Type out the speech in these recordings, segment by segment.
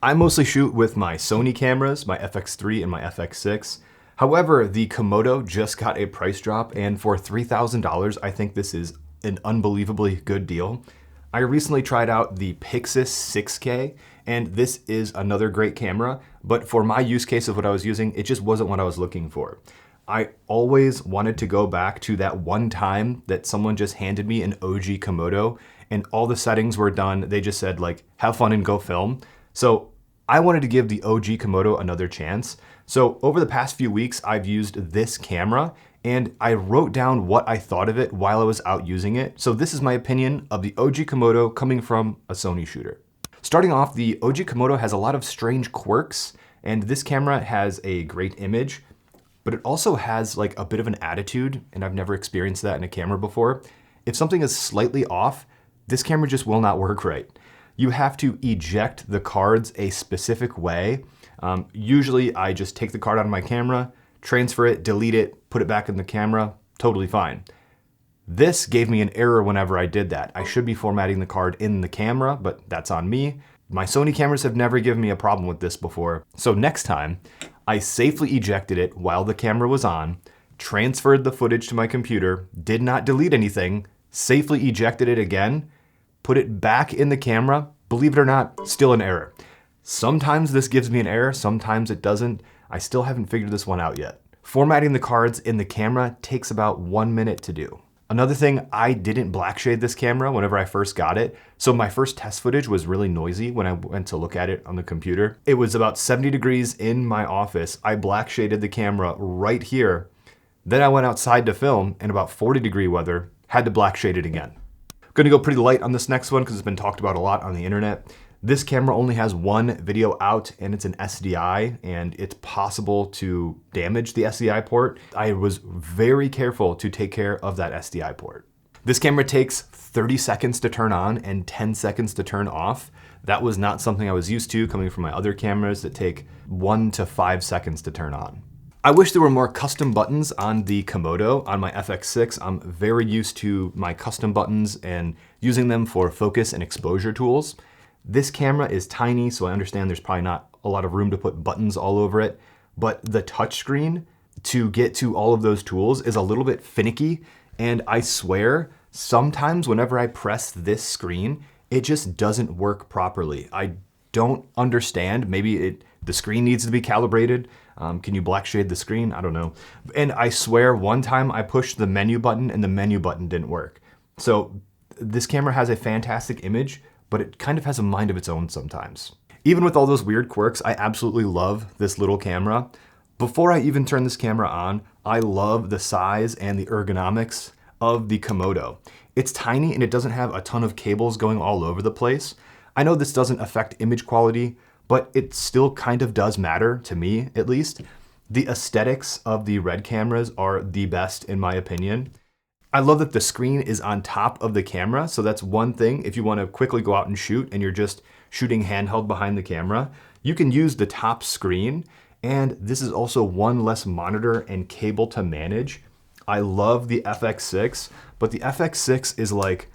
I mostly shoot with my Sony cameras, my FX3 and my FX6. However, the Komodo just got a price drop, and for $3,000, I think this is an unbelievably good deal. I recently tried out the Pyxis 6K, and this is another great camera, but for my use case of what I was using, it just wasn't what I was looking for. I always wanted to go back to that one time that someone just handed me an OG Komodo, and all the settings were done. They just said, like, have fun and go film. So I wanted to give the OG Komodo another chance. So over the past few weeks, I've used this camera, and I wrote down what I thought of it while I was out using it. So this is my opinion of the OG Komodo coming from a Sony shooter. Starting off, the OG Komodo has a lot of strange quirks, and this camera has a great image, but it also has like a bit of an attitude, and I've never experienced that in a camera before. If something is slightly off, this camera just will not work right. You have to eject the cards a specific way. Usually I just take the card out of my camera, transfer it, delete it, put it back in the camera, totally fine. This gave me an error whenever I did that. I should be formatting the card in the camera, but that's on me. My Sony cameras have never given me a problem with this before. So next time, I safely ejected it while the camera was on, transferred the footage to my computer, did not delete anything, safely ejected it again, put it back in the camera. Believe it or not, still an error. Sometimes this gives me an error, sometimes it doesn't. I still haven't figured this one out yet. Formatting the cards in the camera takes about 1 minute to do. Another thing, I didn't black shade this camera whenever I first got it, so my first test footage was really noisy when I went to look at it on the computer. It was about 70 degrees in my office. I black shaded the camera right here. Then I went outside to film in about 40-degree weather, had to black shade it again. Gonna go pretty light on this next one because it's been talked about a lot on the internet. This camera only has one video out, and it's an SDI, and it's possible to damage the SDI port. I was very careful to take care of that SDI port. This camera takes 30 seconds to turn on and 10 seconds to turn off. That was not something I was used to coming from my other cameras that take 1 to 5 seconds to turn on. I wish there were more custom buttons on the Komodo. On my FX6, I'm very used to my custom buttons and using them for focus and exposure tools. This camera is tiny, so I understand there's probably not a lot of room to put buttons all over it, but the touchscreen to get to all of those tools is a little bit finicky, and I swear, sometimes whenever I press this screen, it just doesn't work properly. I don't understand. Maybe the screen needs to be calibrated. Can you black shade the screen? I don't know. And I swear one time I pushed the menu button and the menu button didn't work. So this camera has a fantastic image, but it kind of has a mind of its own sometimes. Even with all those weird quirks, I absolutely love this little camera. Before I even turn this camera on, I love the size and the ergonomics of the Komodo. It's tiny and it doesn't have a ton of cables going all over the place. I know this doesn't affect image quality, but it still kind of does matter, to me at least. The aesthetics of the Red cameras are the best in my opinion. I love that the screen is on top of the camera, so that's one thing. If you want to quickly go out and shoot and you're just shooting handheld behind the camera, you can use the top screen, and this is also one less monitor and cable to manage. I love the FX6, but the FX6 is like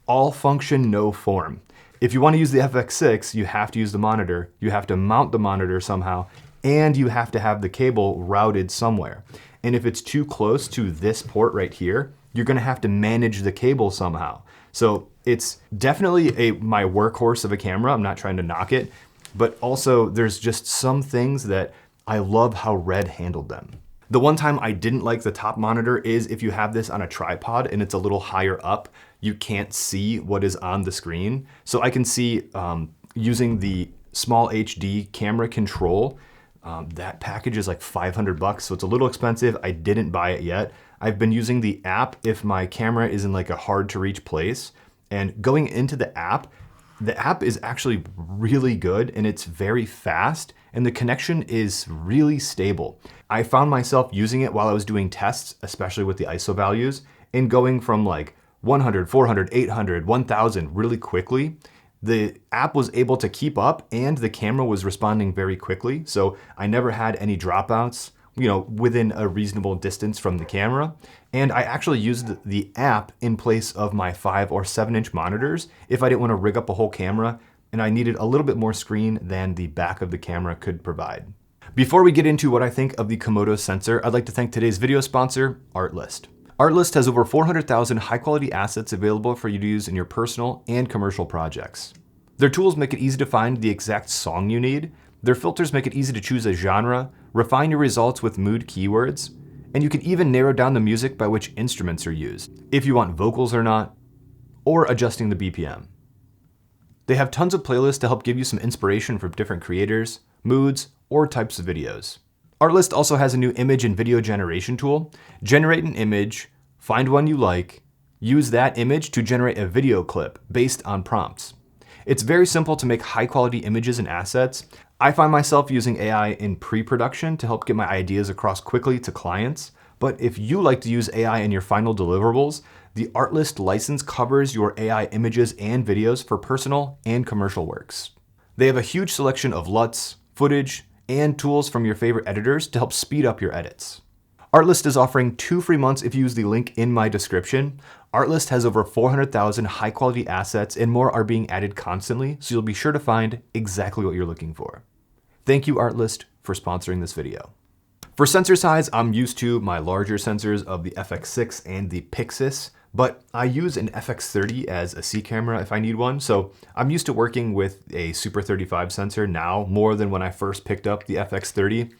all function, no form. If you want to use the FX6, you have to use the monitor, you have to mount the monitor somehow, and you have to have the cable routed somewhere. And if it's too close to this port right here, you're gonna have to manage the cable somehow. So it's definitely my workhorse of a camera. I'm not trying to knock it, but also there's just some things that I love how Red handled them. The one time I didn't like the top monitor is if you have this on a tripod and it's a little higher up, you can't see what is on the screen. So I can see using the small HD camera control, that package is like 500 bucks, so it's a little expensive. I didn't buy it yet. I've been using the app if my camera is in like a hard to reach place, and going into the app is actually really good and it's very fast and the connection is really stable. I found myself using it while I was doing tests, especially with the ISO values, and going from like 100, 400, 800, 1000 really quickly. The app was able to keep up and the camera was responding very quickly. So I never had any dropouts, within a reasonable distance from the camera. And I actually used the app in place of my 5 or 7 inch monitors if I didn't want to rig up a whole camera, and I needed a little bit more screen than the back of the camera could provide. Before we get into what I think of the Komodo sensor, I'd like to thank today's video sponsor, Artlist. Artlist has over 400,000 high-quality assets available for you to use in your personal and commercial projects. Their tools make it easy to find the exact song you need. Their filters make it easy to choose a genre, refine your results with mood keywords, and you can even narrow down the music by which instruments are used, if you want vocals or not, or adjusting the BPM. They have tons of playlists to help give you some inspiration from different creators, moods, or types of videos. Artlist also has a new image and video generation tool. Generate an image, find one you like, use that image to generate a video clip based on prompts. It's very simple to make high quality images and assets. I find myself using AI in pre-production to help get my ideas across quickly to clients. But if you like to use AI in your final deliverables, the Artlist license covers your AI images and videos for personal and commercial works. They have a huge selection of LUTs, footage, and tools from your favorite editors to help speed up your edits. Artlist is offering 2 free months if you use the link in my description. Artlist has over 400,000 high quality assets and more are being added constantly, so you'll be sure to find exactly what you're looking for. Thank you, Artlist, for sponsoring this video. For sensor size, I'm used to my larger sensors of the FX6 and the Pyxis, but I use an FX30 as a C camera if I need one, so I'm used to working with a Super 35 sensor now more than when I first picked up the FX30.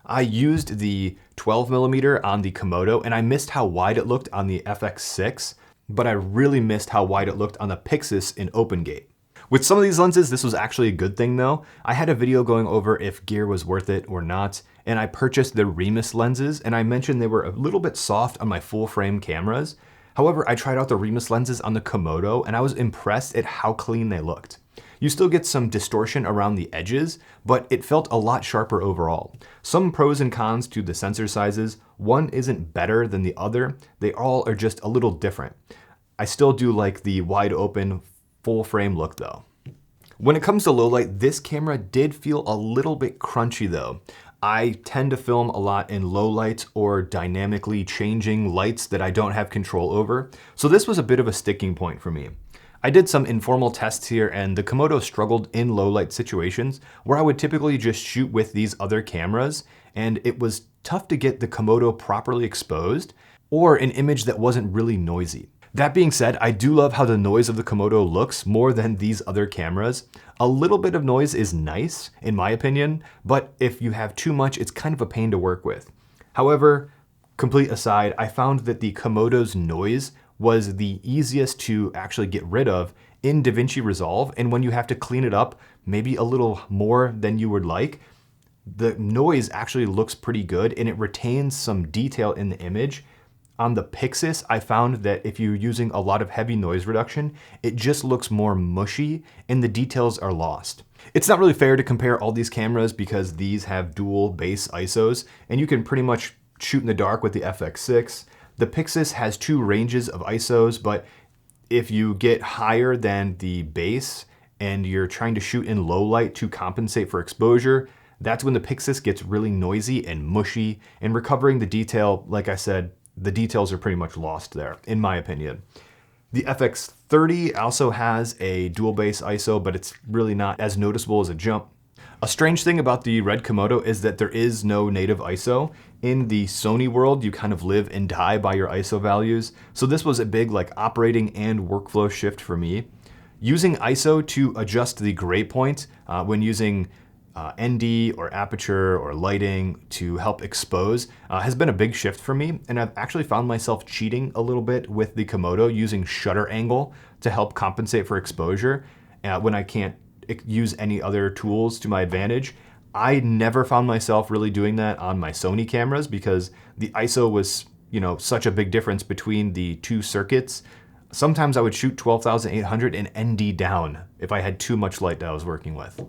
I used the 12mm on the Komodo and I missed how wide it looked on the FX6, but I really missed how wide it looked on the Pyxis in open gate. With some of these lenses, this was actually a good thing though. I had a video going over if gear was worth it or not, and I purchased the Remus lenses, and I mentioned they were a little bit soft on my full frame cameras. However, I tried out the Remus lenses on the Komodo and I was impressed at how clean they looked. You still get some distortion around the edges, but it felt a lot sharper overall. Some pros and cons to the sensor sizes. One isn't better than the other. They all are just a little different. I still do like the wide open full frame look though. When it comes to low light, this camera did feel a little bit crunchy though. I tend to film a lot in low light or dynamically changing lights that I don't have control over, so this was a bit of a sticking point for me. I did some informal tests here and the Komodo struggled in low light situations where I would typically just shoot with these other cameras, and it was tough to get the Komodo properly exposed or an image that wasn't really noisy. That being said, I do love how the noise of the Komodo looks more than these other cameras. A little bit of noise is nice, in my opinion, but if you have too much, it's kind of a pain to work with. However, complete aside, I found that the Komodo's noise was the easiest to actually get rid of in DaVinci Resolve, and when you have to clean it up maybe a little more than you would like, the noise actually looks pretty good and it retains some detail in the image. On the Pyxis, I found that if you're using a lot of heavy noise reduction, it just looks more mushy and the details are lost. It's not really fair to compare all these cameras because these have dual base ISOs and you can pretty much shoot in the dark with the FX6. The Pyxis has 2 ranges of ISOs, but if you get higher than the base and you're trying to shoot in low light to compensate for exposure, that's when the Pyxis gets really noisy and mushy, and recovering the detail, like I said, the details are pretty much lost there, in my opinion. The FX30 also has a dual base ISO, but it's really not as noticeable as a jump. A strange thing about the Red Komodo is that there is no native ISO. In the Sony world, you kind of live and die by your ISO values. So this was a big operating and workflow shift for me. Using ISO to adjust the gray point when using ND or aperture or lighting to help expose has been a big shift for me. And I've actually found myself cheating a little bit with the Komodo using shutter angle to help compensate for exposure when I can't use any other tools to my advantage. I never found myself really doing that on my Sony cameras because the ISO was, such a big difference between the 2 circuits. Sometimes I would shoot 12,800 and ND down if I had too much light that I was working with.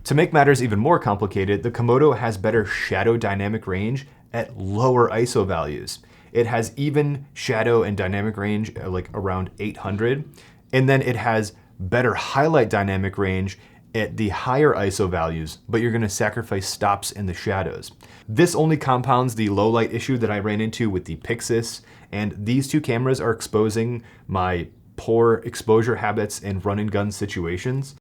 To make matters even more complicated, the Komodo has better shadow dynamic range at lower ISO values. It has even shadow and dynamic range around 800, and then it has better highlight dynamic range at the higher ISO values, but you're gonna sacrifice stops in the shadows. This only compounds the low light issue that I ran into with the Pyxis, and these 2 cameras are exposing my poor exposure habits in run and gun situations.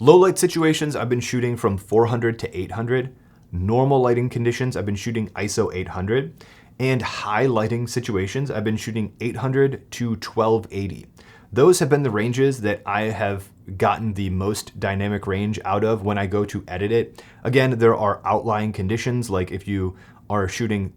Low light situations, I've been shooting from 400 to 800. Normal lighting conditions, I've been shooting ISO 800. And high lighting situations, I've been shooting 800 to 1280. Those have been the ranges that I have gotten the most dynamic range out of when I go to edit it. Again, there are outlying conditions, like if you are shooting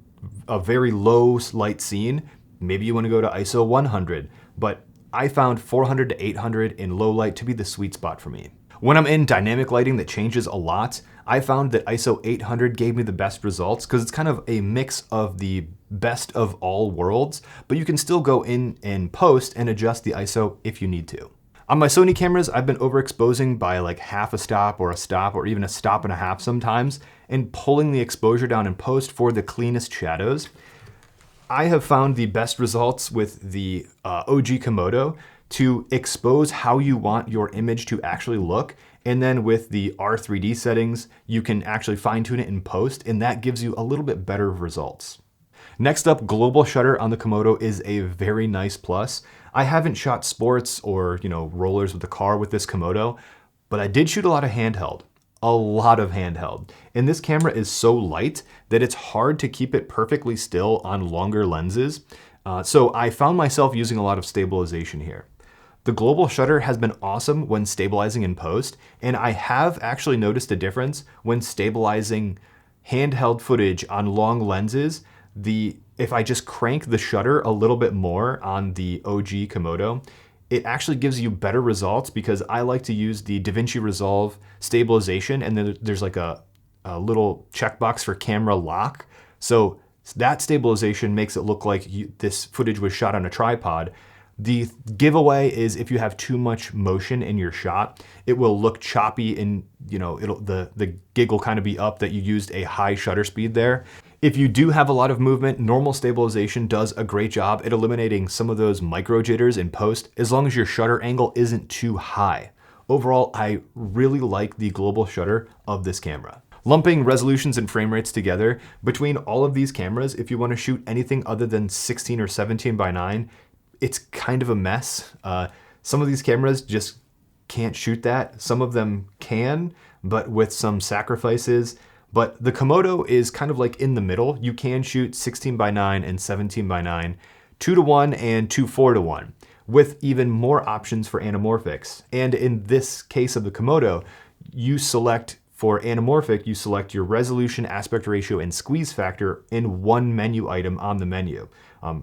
a very low light scene, maybe you want to go to ISO 100, but I found 400 to 800 in low light to be the sweet spot for me. When I'm in dynamic lighting that changes a lot, I found that ISO 800 gave me the best results because it's kind of a mix of the best of all worlds, but you can still go in and post and adjust the ISO if you need to. On my Sony cameras, I've been overexposing by like half a stop or even a stop and a half sometimes, and pulling the exposure down in post for the cleanest shadows. I have found the best results with the OG Komodo to expose how you want your image to actually look. And then with the R3D settings, you can actually fine tune it in post, and that gives you a little bit better results. Next up, global shutter on the Komodo is a very nice plus. I haven't shot sports or, rollers with the car with this Komodo, but I did shoot a lot of handheld. A lot of handheld. And this camera is so light that it's hard to keep it perfectly still on longer lenses. So I found myself using a lot of stabilization here. The global shutter has been awesome when stabilizing in post, and I have actually noticed a difference when stabilizing handheld footage on long lenses. If I just crank the shutter a little bit more on the OG Komodo, it actually gives you better results because I like to use the DaVinci Resolve stabilization, and then there's like a little checkbox for camera lock. So that stabilization makes it look like this footage was shot on a tripod. The giveaway is if you have too much motion in your shot, it will look choppy and the gig will kind of be up that you used a high shutter speed there. If you do have a lot of movement, normal stabilization does a great job at eliminating some of those micro jitters in post, as long as your shutter angle isn't too high. Overall, I really like the global shutter of this camera. Lumping resolutions and frame rates together, between all of these cameras, if you want to shoot anything other than 16 or 17 by 9, it's kind of a mess. Some of these cameras just can't shoot that. Some of them can, but with some sacrifices. But the Komodo is kind of like in the middle. You can shoot 16 by 9 and 17 by 9, 2:1 and 2:4:1, with even more options for anamorphics. And in this case of the Komodo, for anamorphic, you select your resolution, aspect ratio, and squeeze factor in one menu item on the menu.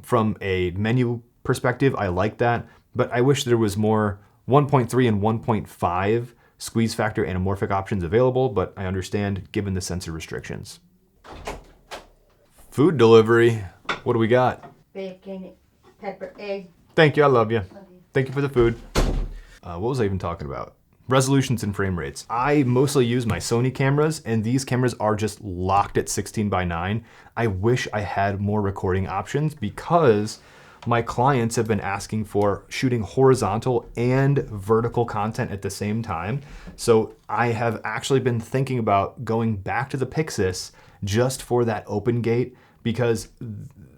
From a menu perspective, I like that, but I wish there was more 1.3 and 1.5 squeeze factor anamorphic options available, but I understand given the sensor restrictions. Food delivery. What do we got? Bacon, pepper, egg. Thank you, I love you. Thank you for the food. What was I even talking about? Resolutions and frame rates. I mostly use my Sony cameras, and these cameras are just locked at 16 by 9. I wish I had more recording options because my clients have been asking for shooting horizontal and vertical content at the same time. So I have actually been thinking about going back to the Pyxis just for that open gate, because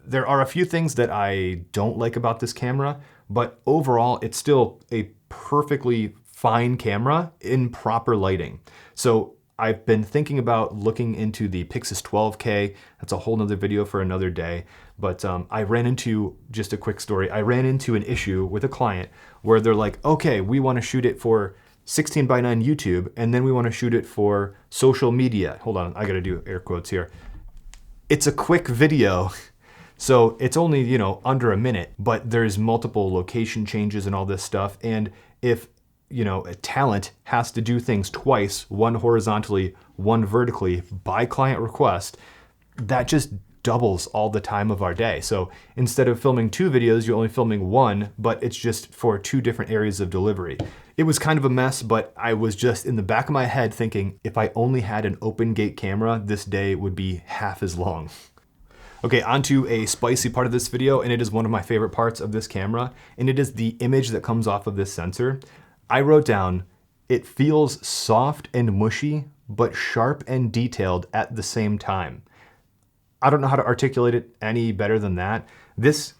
there are a few things that I don't like about this camera, but overall it's still a perfectly fine camera in proper lighting. So I've been thinking about looking into the Pyxis 12K. That's a whole nother video for another day. But I ran into, just a quick story, I ran into an issue with a client where they're like, okay, we want to shoot it for 16 by 9 YouTube, and then we want to shoot it for social media. Hold on, I got to do air quotes here. It's a quick video, so it's only, under a minute, but there's multiple location changes and all this stuff. And if a talent has to do things twice, one horizontally, one vertically, by client request, that just doubles all the time of our day. So instead of filming 2 videos, you're only filming 1, but it's just for 2 different areas of delivery. It was kind of a mess, but I was just in the back of my head thinking, if I only had an open gate camera, this day would be half as long. Okay, onto a spicy part of this video, and it is one of my favorite parts of this camera, and it is the image that comes off of this sensor. I wrote down, it feels soft and mushy, but sharp and detailed at the same time. I don't know how to articulate it any better than that. This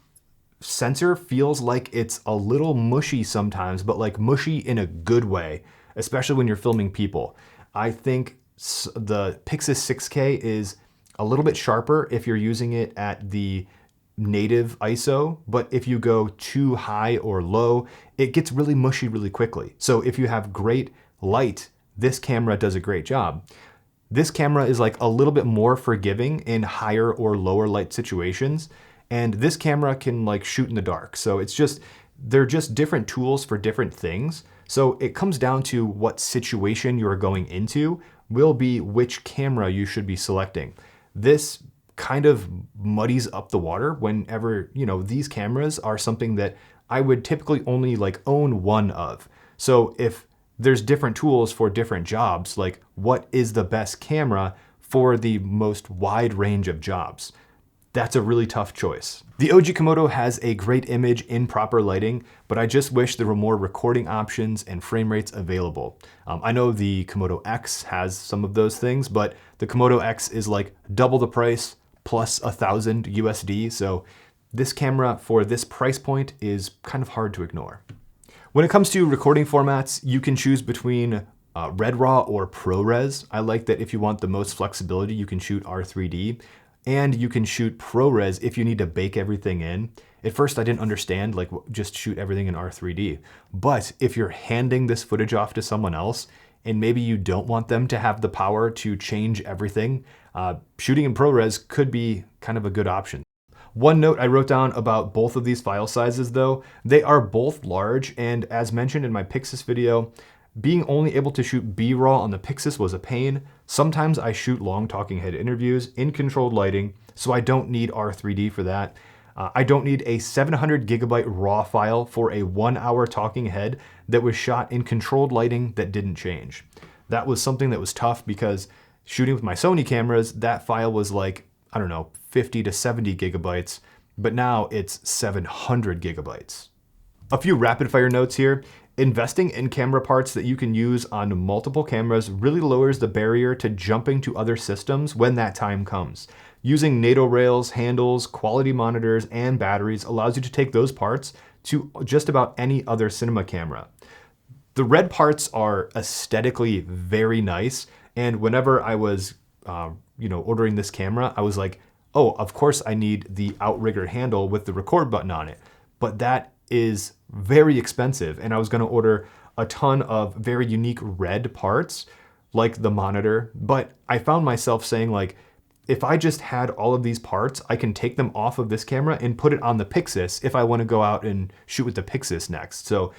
sensor feels like it's a little mushy sometimes, but like mushy in a good way. especially when you're filming people. I think the Pyxis 6K is a little bit sharper if you're using it at the native ISO, but if you go too high or low, it gets really mushy really quickly. So if you have great light, this camera does a great job. This camera is like a little bit more forgiving in higher or lower light situations. And this camera can like shoot in the dark. So they're just different tools for different things. So it comes down to what situation you're going into will be which camera you should be selecting. This kind of muddies up the water whenever, these cameras are something that I would typically only like own one of. So if there's different tools for different jobs, like what is the best camera for the most wide range of jobs? That's a really tough choice. The OG Komodo has a great image in proper lighting, but I just wish there were more recording options and frame rates available. I know the Komodo-X has some of those things, but the Komodo-X is like double the price plus 1,000 USD. So this camera for this price point is kind of hard to ignore. When it comes to recording formats, you can choose between Red RAW or ProRes. I like that if you want the most flexibility, you can shoot R3D. And you can shoot ProRes if you need to bake everything in. At first I didn't understand, like just shoot everything in R3D. But if you're handing this footage off to someone else, and maybe you don't want them to have the power to change everything, shooting in ProRes could be kind of a good option. One note I wrote down about both of these file sizes though, they are both large, and as mentioned in my Pyxis video, being only able to shoot BRAW on the Pyxis was a pain. Sometimes I shoot long talking head interviews in controlled lighting, so I don't need R3D for that. I don't need a 700 gigabyte RAW file for a 1 hour talking head that was shot in controlled lighting that didn't change. That was something that was tough because shooting with my Sony cameras, that file was like, 50 to 70 gigabytes, but now it's 700 gigabytes. A few rapid fire notes here. Investing in camera parts that you can use on multiple cameras really lowers the barrier to jumping to other systems when that time comes. Using Knittel rails, handles, quality monitors, and batteries allows you to take those parts to just about any other cinema camera. The red parts are aesthetically very nice, and whenever I was ordering this camera, I was like, oh, of course I need the outrigger handle with the record button on it. But that is very expensive, and I was going to order a ton of very unique red parts like the monitor, but I found myself saying like, if I just had all of these parts, I can take them off of this camera and put it on the Pyxis if I want to go out and shoot with the Pyxis next. So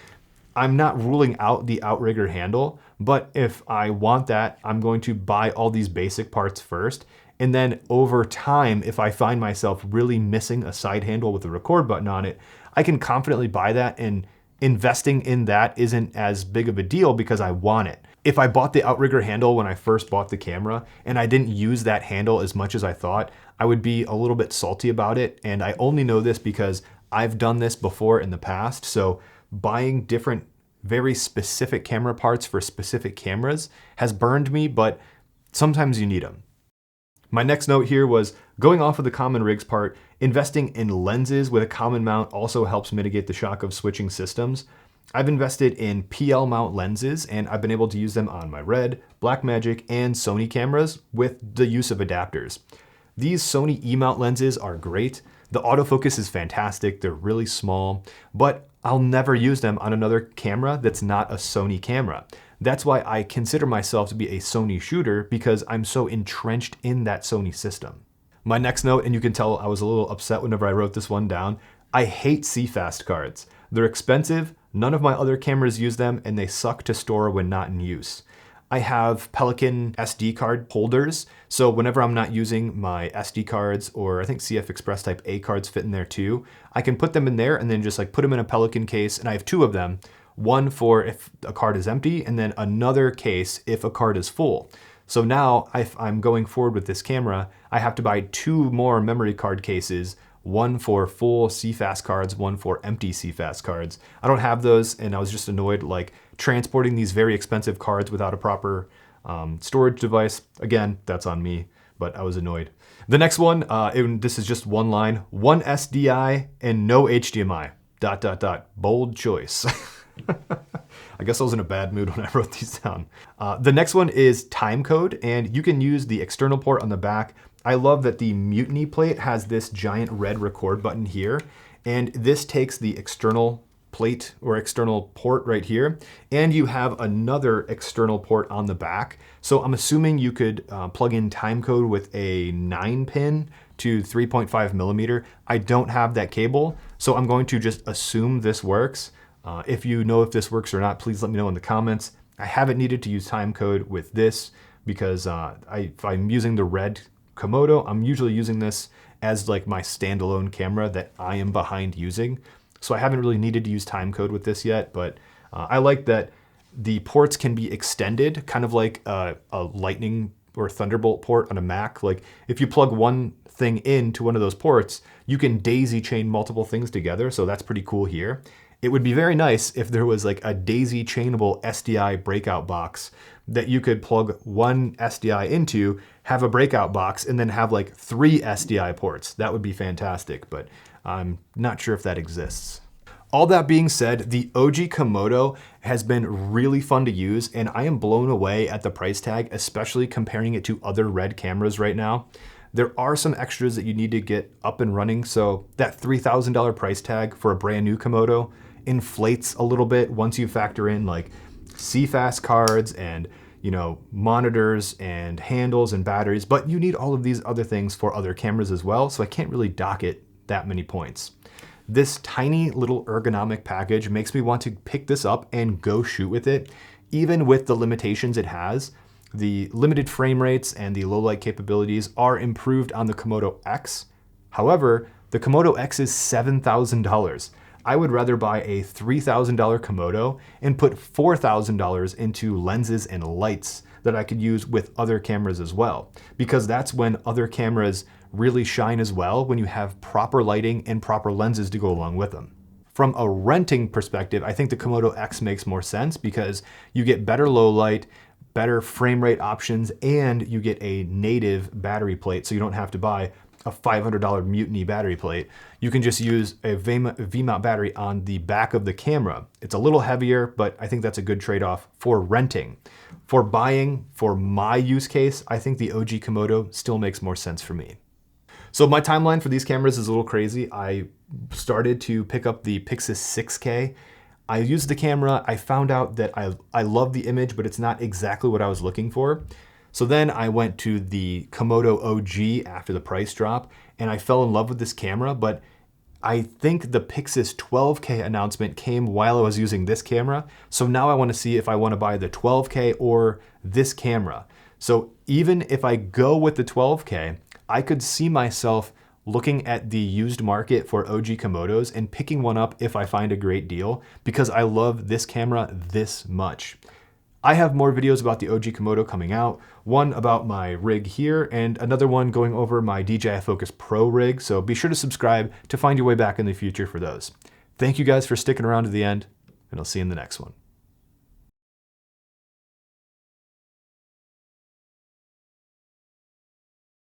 I'm not ruling out the outrigger handle, but if I want that, I'm going to buy all these basic parts first. And then over time, if I find myself really missing a side handle with a record button on it, I can confidently buy that, and investing in that isn't as big of a deal because I want it. If I bought the outrigger handle when I first bought the camera and I didn't use that handle as much as I thought, I would be a little bit salty about it. And I only know this because I've done this before in the past. So buying different, very specific camera parts for specific cameras has burned me, but sometimes you need them. My next note here was going off of the common rigs part, investing in lenses with a common mount also helps mitigate the shock of switching systems. I've invested in PL mount lenses, and I've been able to use them on my Red, Blackmagic, and Sony cameras with the use of adapters. These Sony E-mount lenses are great. The autofocus is fantastic. They're really small, but I'll never use them on another camera that's not a Sony camera. That's why I consider myself to be a Sony shooter, because I'm so entrenched in that Sony system. My next note, and you can tell I was a little upset whenever I wrote this one down, I hate cfast cards. They're expensive, none of my other cameras use them, and they suck to store when not in use. I have Pelican SD card holders, so whenever I'm not using my SD cards, or I think CF Express Type A cards fit in there too, I can put them in there and then just like put them in a Pelican case, and I have two of them. One for if a card is empty, and then another case if a card is full. So now if I'm going forward with this camera, I have to buy two more memory card cases, one for full cfast cards, one for empty cfast cards. I don't have those, and I was just annoyed like transporting these very expensive cards without a proper storage device. Again, that's on me, but I was annoyed. The next one, this is just one line, one SDI and no HDMI, ... Bold choice. I guess I was in a bad mood when I wrote these down. The next one is time code, and you can use the external port on the back. I love that the Mutiny plate has this giant red record button here, and this takes the external plate or external port right here, and you have another external port on the back. So I'm assuming you could plug in timecode with a 9-pin to 3.5 millimeter. I don't have that cable, so I'm going to just assume this works. If you know if this works or not, please let me know in the comments. I haven't needed to use timecode with this because if I'm using the Red Komodo, I'm usually using this as like my standalone camera that I am behind using. So I haven't really needed to use timecode with this yet, but I like that the ports can be extended, kind of like a lightning or Thunderbolt port on a Mac. Like if you plug one thing into one of those ports, you can daisy chain multiple things together. So that's pretty cool here. It would be very nice if there was like a daisy chainable SDI breakout box that you could plug one SDI into, have a breakout box, and then have like 3 SDI ports. That would be fantastic, but I'm not sure if that exists. All that being said, the OG Komodo has been really fun to use, and I am blown away at the price tag, especially comparing it to other Red cameras right now. There are some extras that you need to get up and running, so that $3,000 price tag for a brand new Komodo inflates a little bit once you factor in like cfast cards and monitors and handles and batteries, but you need all of these other things for other cameras as well, so I can't really dock it that many points. This tiny little ergonomic package makes me want to pick this up and go shoot with it, even with the limitations it has. The limited frame rates and the low light capabilities are improved on the Komodo-X. However, the Komodo-X is $7,000. I would rather buy a $3,000 Komodo and put $4,000 into lenses and lights that I could use with other cameras as well, because that's when other cameras really shine as well, when you have proper lighting and proper lenses to go along with them. From a renting perspective, I think the Komodo-X makes more sense because you get better low light, better frame rate options, and you get a native battery plate, so you don't have to buy a $500 Mutiny battery plate. You can just use a V-mount battery on the back of the camera. It's a little heavier, but I think that's a good trade-off for renting. For buying, for my use case, I think the OG Komodo still makes more sense for me. So my timeline for these cameras is a little crazy. I started to pick up the Pyxis 6K. I used the camera. I found out that I love the image, but it's not exactly what I was looking for. So then I went to the Komodo OG after the price drop, and I fell in love with this camera, but I think the Pyxis 12K announcement came while I was using this camera. So now I want to see if I want to buy the 12K or this camera. So even if I go with the 12K, I could see myself looking at the used market for OG Komodos and picking one up if I find a great deal, because I love this camera this much. I have more videos about the OG Komodo coming out, one about my rig here and another one going over my DJI Focus Pro rig, so be sure to subscribe to find your way back in the future for those. Thank you guys for sticking around to the end, and I'll see you in the next one.